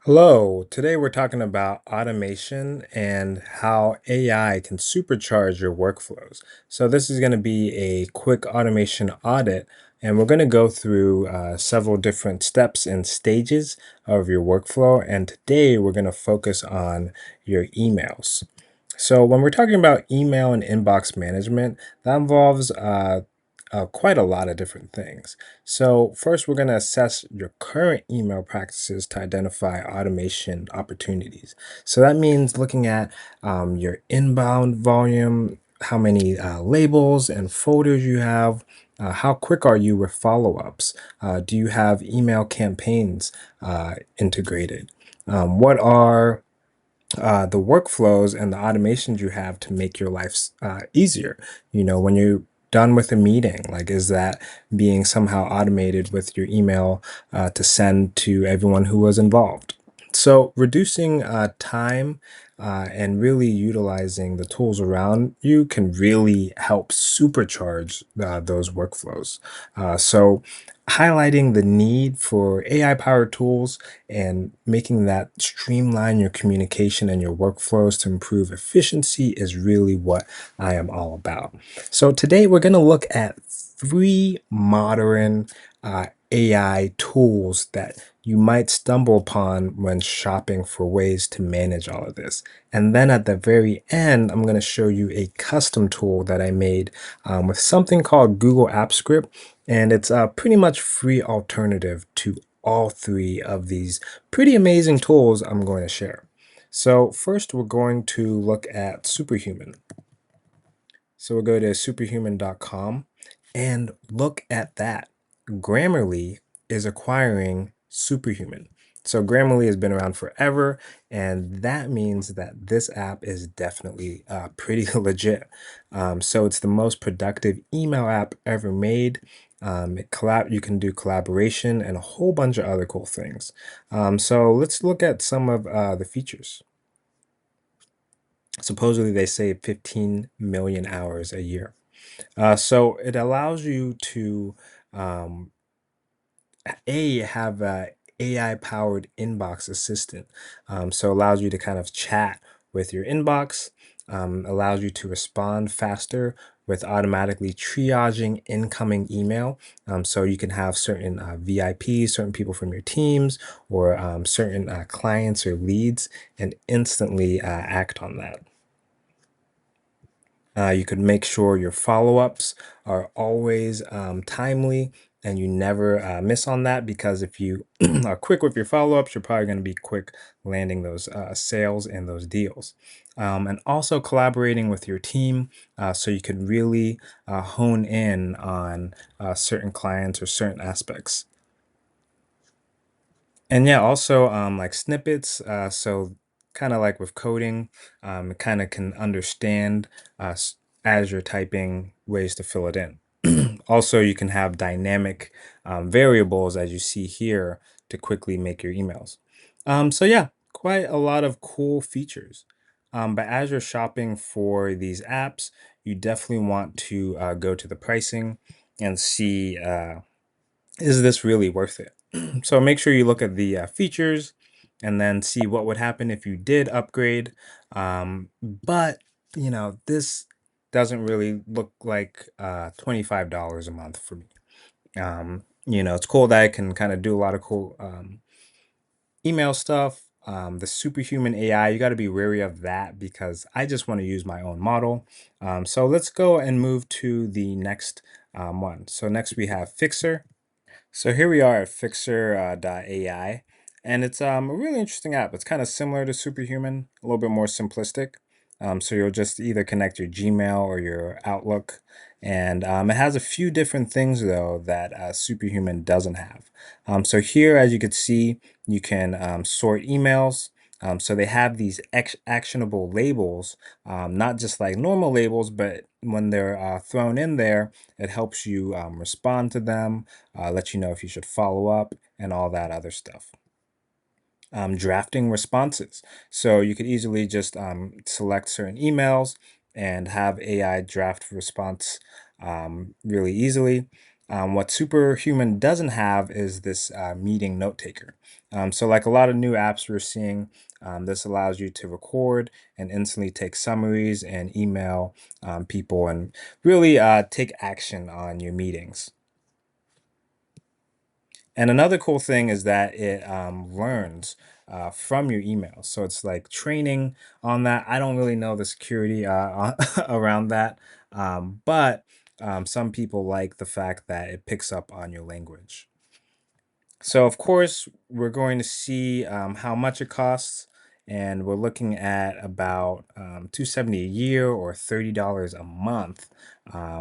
Hello, today we're talking about automation and how AI can supercharge your workflows. So, this is going to be a quick automation audit, and we're going to go through several different steps and stages of your workflow. And today we're going to focus on your emails. So, when we're talking about email and inbox management, that involves quite a lot of different things. So, first, we're going to assess your current email practices to identify automation opportunities. So, that means looking at your inbound volume, how many labels and folders you have. How quick are you with follow ups? Do you have email campaigns integrated? What are the workflows and the automations you have to make your life easier. When you're done with a meeting, like, is that being somehow automated with your email to send to everyone who was involved? So, reducing time and really utilizing the tools around you can really help supercharge those workflows. So, highlighting the need for AI powered tools and making that streamline your communication and your workflows to improve efficiency is really what I am all about. So, today we're going to look at three modern AI tools that you might stumble upon when shopping for ways to manage all of this. And then at the very end, I'm going to show you a custom tool that I made with something called Google Apps Script. And it's a pretty much free alternative to all three of these pretty amazing tools I'm going to share. So, first, we're going to look at Superhuman. So, we'll go to superhuman.com and look at that. Grammarly is acquiring Superhuman. So, Grammarly has been around forever, and that means that this app is definitely pretty legit. So, it's the most productive email app ever made. You can do collaboration and a whole bunch of other cool things. So, let's look at some of the features. Supposedly, they save 15 million hours a year. So it allows you to um, have a AI powered inbox assistant. So allows you to kind of chat with your inbox, allows you to respond faster with automatically triaging incoming email. So you can have certain VIPs, certain people from your teams, or certain clients or leads, and instantly act on that. You could make sure your follow-ups are always timely and you never miss on that, because if you are quick with your follow-ups, you're probably going to be quick landing those sales and those deals. And also collaborating with your team so you could really hone in on certain clients or certain aspects. And yeah, also like snippets. So kind of like with coding, it kind of can understand as you're typing ways to fill it in. Also, you can have dynamic variables as you see here to quickly make your emails. So yeah, quite a lot of cool features. But as you're shopping for these apps, you definitely want to go to the pricing and see, is this really worth it? So make sure you look at the features and then see what would happen if you did upgrade. But this doesn't really look like $25 a month for me. It's cool that I can kind of do a lot of cool email stuff. The superhuman AI, you got to be wary of that because I just want to use my own model. So let's go and move to the next one. So next we have Fixer. So here we are at Fixer.ai, and it's a really interesting app. It's kind of similar to Superhuman, a little bit more simplistic. So you'll just either connect your Gmail or your Outlook, and it has a few different things though that Superhuman doesn't have. So here, as you can see, you can sort emails. So they have these actionable labels, not just like normal labels, but when they're thrown in there, it helps you respond to them, let you know if you should follow up, and all that other stuff. Drafting responses. So you could easily just select certain emails and have AI draft response really easily. What Superhuman doesn't have is this meeting note taker. So like a lot of new apps we're seeing, this allows you to record and instantly take summaries and email people and really take action on your meetings. And another cool thing is that it learns from your emails. So it's like training on that. I don't really know the security around that, but some people like the fact that it picks up on your language. So of course, we're going to see how much it costs, and we're looking at about 270 a year or $30 a month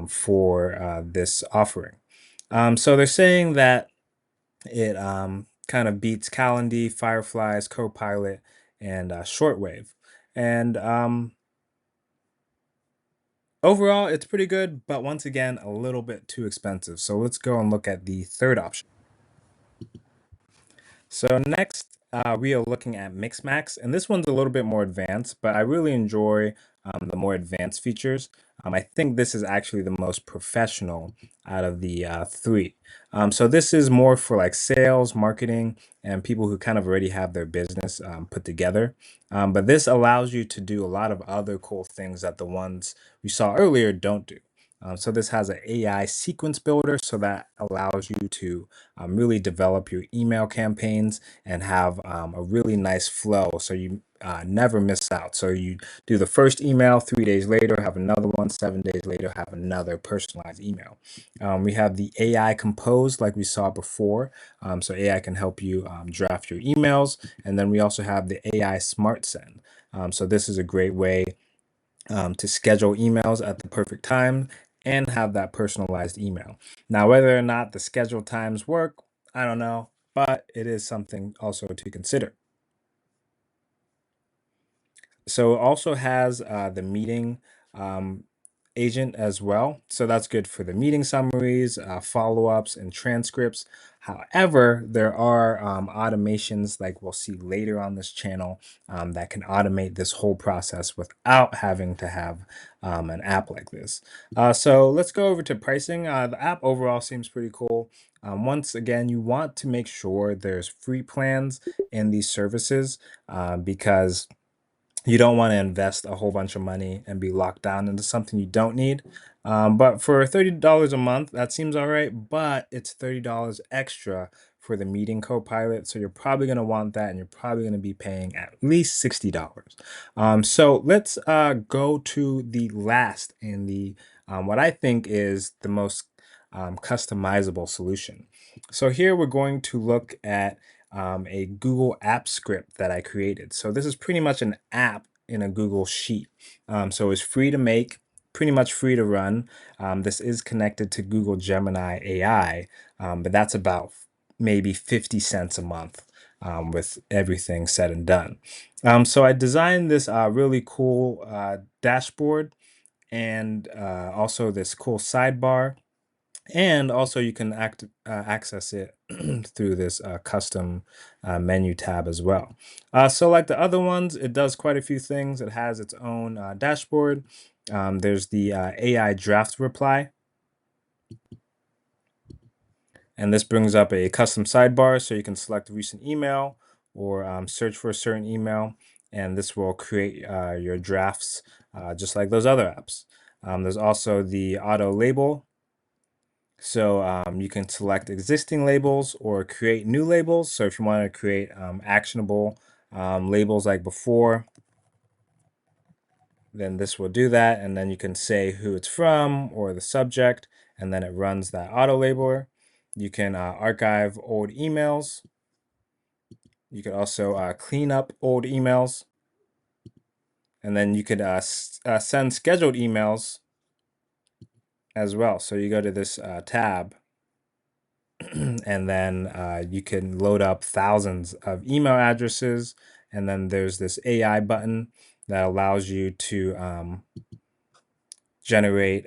for this offering. So they're saying that it kind of beats Calendly, Fireflies, Copilot, and Shortwave. And overall, it's pretty good, but once again, a little bit too expensive. So let's go and look at the third option. So next, we are looking at Mixmax, and this one's a little bit more advanced, but I really enjoy the more advanced features. I think this is actually the most professional out of the three. So this is more for like sales, marketing, and people who kind of already have their business put together. But this allows you to do a lot of other cool things that the ones we saw earlier don't do. So this has an AI sequence builder, so that allows you to really develop your email campaigns and have a really nice flow so you never miss out. So you do the first email, 3 days later, have another one, 7 days later, have another personalized email. We have the AI Compose, like we saw before. So AI can help you draft your emails. And then we also have the AI Smart Send. So this is a great way to schedule emails at the perfect time and have that personalized email. Now, whether or not the scheduled times work, I don't know, but it is something also to consider. So it also has the meeting um, agent as well. So that's good for the meeting summaries, follow-ups, and transcripts. However, there are automations like we'll see later on this channel that can automate this whole process without having to have an app like this. So let's go over to pricing. The app overall seems pretty cool. Once again, you want to make sure there's free plans in these services because you don't want to invest a whole bunch of money and be locked down into something you don't need. But for $30 a month, that seems all right, but it's $30 extra for the meeting copilot. So you're probably going to want that and you're probably going to be paying at least $60. So let's go to the last and the what I think is the most customizable solution. So here we're going to look at a Google App script that I created. So this is pretty much an app in a Google Sheet. So it's free to make, pretty much free to run. This is connected to Google Gemini AI, but that's about maybe 50 cents a month with everything said and done. So I designed this really cool dashboard and also this cool sidebar, and also you can access it through this custom menu tab as well. So like the other ones, it does quite a few things. It has its own dashboard. There's the AI draft reply. And this brings up a custom sidebar so you can select a recent email or search for a certain email. And this will create your drafts just like those other apps. There's also the auto label. So you can select existing labels or create new labels. So if you want to create actionable labels like before, then this will do that. And then you can say who it's from or the subject, and then it runs that auto labeler. You can archive old emails. You can also clean up old emails. And then you could send scheduled emails as well. So you go to this tab and then you can load up thousands of email addresses. And then there's this AI button that allows you to generate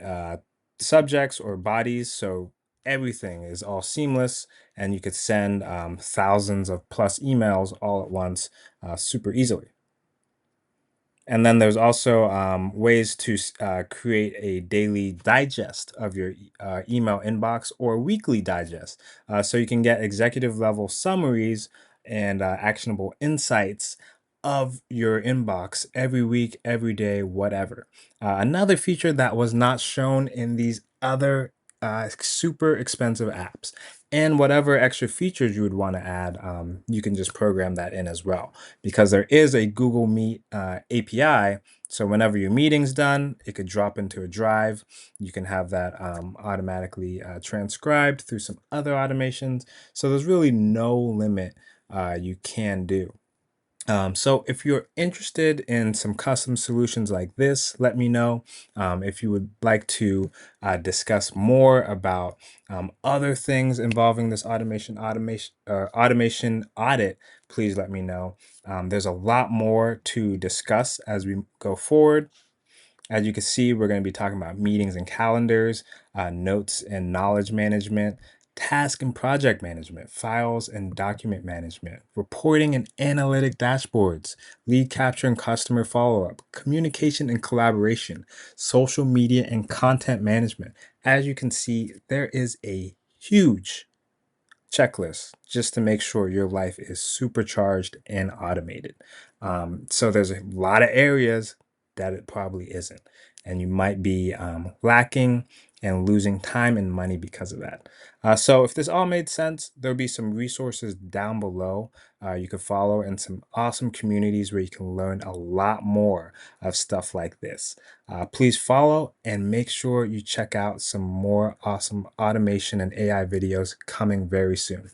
subjects or bodies. So everything is all seamless, and you could send thousands of plus emails all at once super easily. And then there's also ways to create a daily digest of your email inbox or weekly digest. So you can get executive level summaries and actionable insights of your inbox every week, every day, whatever. Another feature that was not shown in these other super expensive apps, and whatever extra features you would want to add, you can just program that in as well, because there is a Google Meet API. So whenever your meeting's done, it could drop into a drive. You can have that automatically transcribed through some other automations. So there's really no limit you can do. So if you're interested in some custom solutions like this, let me know. If you would like to discuss more about other things involving this automation audit, please let me know. There's a lot more to discuss as we go forward. As you can see, we're going to be talking about meetings and calendars, notes and knowledge management, task and project management, files and document management, reporting and analytic dashboards, lead capture and customer follow up, communication and collaboration, social media and content management. As you can see, there is a huge checklist just to make sure your life is supercharged and automated. So there's a lot of areas that it probably isn't, and you might be lacking and losing time and money because of that. So if this all made sense, there'll be some resources down below you could follow, and some awesome communities where you can learn a lot more of stuff like this. Please follow and make sure you check out some more awesome automation and AI videos coming very soon.